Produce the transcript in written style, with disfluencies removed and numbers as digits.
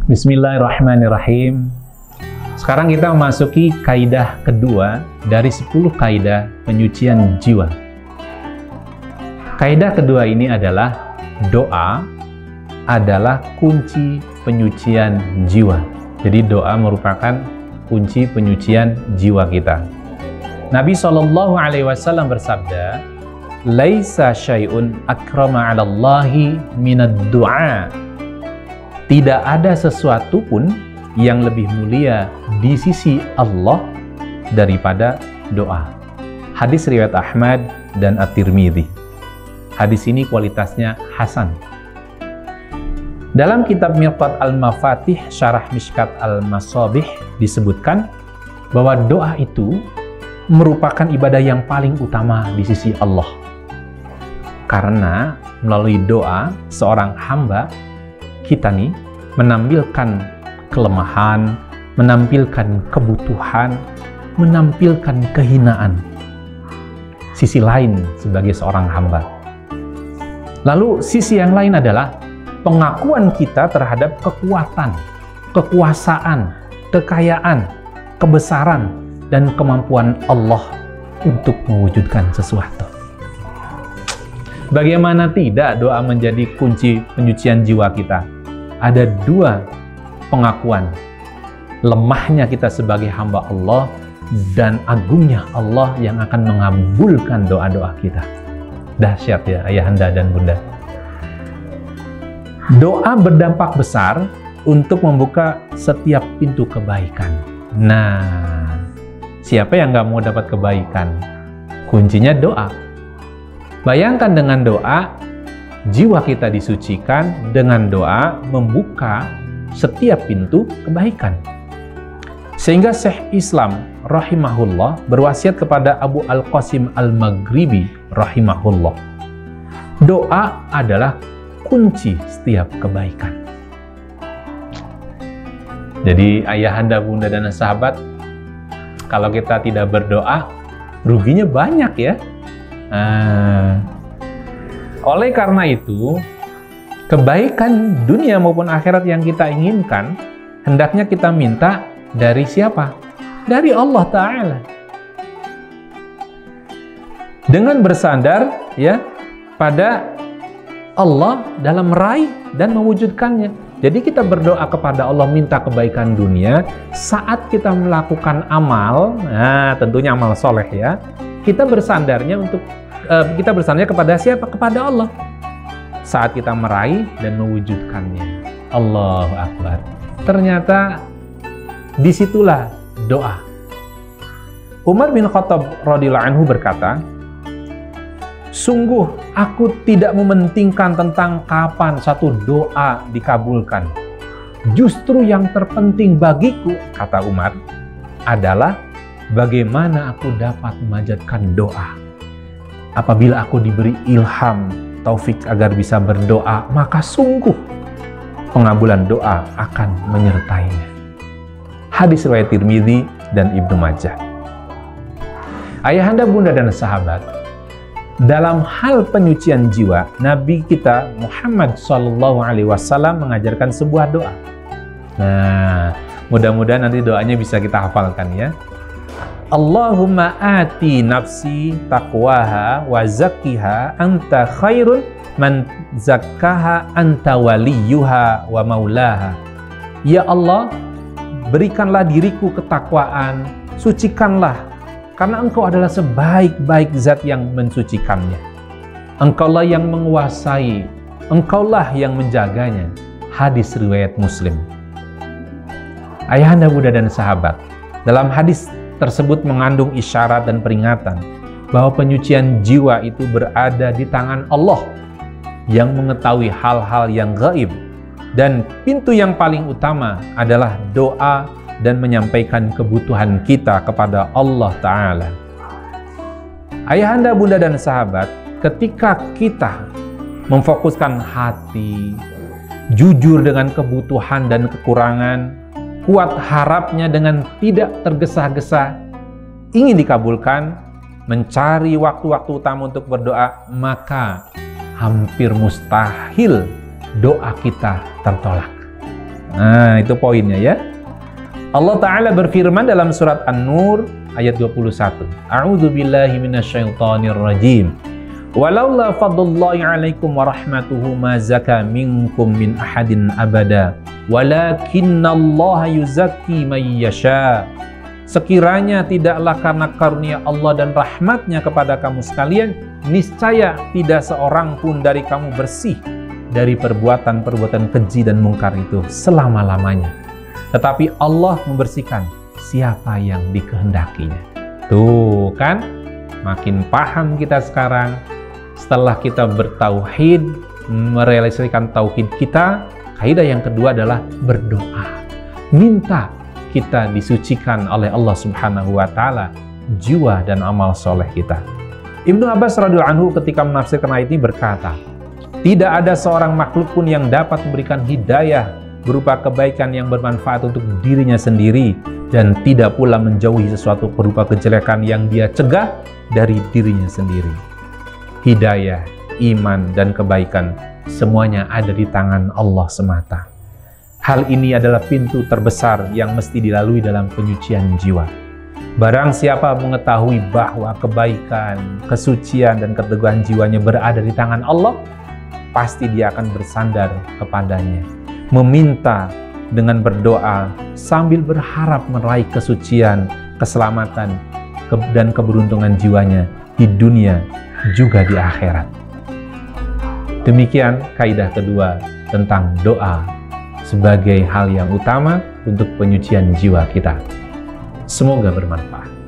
Bismillahirrahmanirrahim. Sekarang kita memasuki kaidah kedua dari 10 kaidah penyucian jiwa. Kaidah kedua ini adalah doa adalah kunci penyucian jiwa. Jadi doa merupakan kunci penyucian jiwa kita. Nabi SAW bersabda, "Laisa syai'un akrama 'alallahi minad du'a." Tidak ada sesuatu pun yang lebih mulia di sisi Allah daripada doa. Hadis riwayat Ahmad dan At-Tirmidzi. Hadis ini kualitasnya hasan. Dalam kitab Mirqat al-Mafatih Syarah Mishkat al-Masabih disebutkan bahwa doa itu merupakan ibadah yang paling utama di sisi Allah. Karena melalui doa seorang hamba kita nih menampilkan kelemahan, menampilkan kebutuhan, menampilkan kehinaan. Sisi lain sebagai seorang hamba. Lalu sisi yang lain adalah pengakuan kita terhadap kekuatan, kekuasaan, kekayaan, kebesaran, dan kemampuan Allah untuk mewujudkan sesuatu. Bagaimana tidak doa menjadi kunci penyucian jiwa kita? Ada 2 pengakuan, lemahnya kita sebagai hamba Allah dan agungnya Allah yang akan mengabulkan doa-doa kita. Dahsyat ya ayahanda dan bunda. Doa berdampak besar untuk membuka setiap pintu kebaikan. Nah, siapa yang nggak mau dapat kebaikan? Kuncinya doa. Bayangkan dengan doa, jiwa kita disucikan, dengan doa membuka setiap pintu kebaikan. Sehingga Syekh Islam rahimahullah berwasiat kepada Abu Al-Qasim Al-Maghribi rahimahullah. Doa adalah kunci setiap kebaikan. Jadi ayahanda, bunda, dan sahabat, kalau kita tidak berdoa, ruginya banyak ya. Oleh karena itu, kebaikan dunia maupun akhirat yang kita inginkan, hendaknya kita minta dari siapa? Dari Allah Ta'ala. Dengan bersandar ya pada Allah dalam meraih dan mewujudkannya. Jadi kita berdoa kepada Allah minta kebaikan dunia saat kita melakukan amal, nah tentunya amal soleh ya. Kita bersandarnya kepada siapa? Kepada Allah. Saat kita meraih dan mewujudkannya. Allahu Akbar. Ternyata disitulah doa. Umar bin Khattab radhiyallahu anhu berkata, "Sungguh aku tidak mementingkan tentang kapan satu doa dikabulkan. Justru yang terpenting bagiku," kata Umar, "adalah bagaimana aku dapat memanjatkan doa. Apabila aku diberi ilham, taufik agar bisa berdoa, maka sungguh pengabulan doa akan menyertainya." Hadis riwayat Tirmidzi dan Ibnu Majah. Ayahanda, bunda, dan sahabat, dalam hal penyucian jiwa, Nabi kita Muhammad SAW mengajarkan sebuah doa. Nah, mudah-mudahan nanti doanya bisa kita hafalkan ya. Allahumma ati nafsi taqwaha wa zakkiha anta khairun man zakkaha anta waliyuha wa maulaha. Ya Allah, berikanlah diriku ketakwaan, sucikanlah, karena Engkau adalah sebaik-baik zat yang mensucikannya. Engkaulah yang menguasai, Engkaulah yang menjaganya. Hadis riwayat Muslim. Ayahanda, bunda, dan sahabat, dalam hadis tersebut mengandung isyarat dan peringatan bahwa penyucian jiwa itu berada di tangan Allah yang mengetahui hal-hal yang gaib, dan pintu yang paling utama adalah doa dan menyampaikan kebutuhan kita kepada Allah Ta'ala. Ayahanda, bunda, dan sahabat, ketika kita memfokuskan hati, jujur dengan kebutuhan dan kekurangan, kuat harapnya dengan tidak tergesa-gesa, ingin dikabulkan, mencari waktu-waktu utama untuk berdoa, maka hampir mustahil doa kita tertolak. Nah, itu poinnya ya. Allah Ta'ala berfirman dalam surat An-Nur ayat 21. A'udzu billahi minasyaitonir rajim. Walaula fadlullahi 'alaikum wa rahmatuhu ma zaka minkum min ahadin abada walakinnallaha yuzakki may yasha. Sekiranya tidaklah karena karunia Allah dan rahmatnya kepada kamu sekalian, niscaya tidak seorang pun dari kamu bersih dari perbuatan-perbuatan keji dan mungkar itu selama-lamanya. Tetapi Allah membersihkan siapa yang dikehendakinya. Tuh kan, makin paham kita sekarang. Setelah kita bertauhid, merealisasikan tauhid kita, kaidah yang kedua adalah berdoa. Minta kita disucikan oleh Allah Subhanahu wa Ta'ala jiwa dan amal soleh kita. Ibnu Abbas radhiyallahu anhu ketika menafsirkan ayat ini berkata, tidak ada seorang makhluk pun yang dapat memberikan hidayah berupa kebaikan yang bermanfaat untuk dirinya sendiri, dan tidak pula menjauhi sesuatu berupa kejelekan yang dia cegah dari dirinya sendiri. Hidayah, iman, dan kebaikan semuanya ada di tangan Allah semata. Hal ini adalah pintu terbesar yang mesti dilalui dalam penyucian jiwa. Barang siapa mengetahui bahwa kebaikan, kesucian, dan keteguhan jiwanya berada di tangan Allah, pasti dia akan bersandar kepadanya, meminta dengan berdoa sambil berharap meraih kesucian, keselamatan, dan keberuntungan jiwanya di dunia juga di akhirat. Demikian kaidah kedua tentang doa sebagai hal yang utama untuk penyucian jiwa kita. Semoga bermanfaat.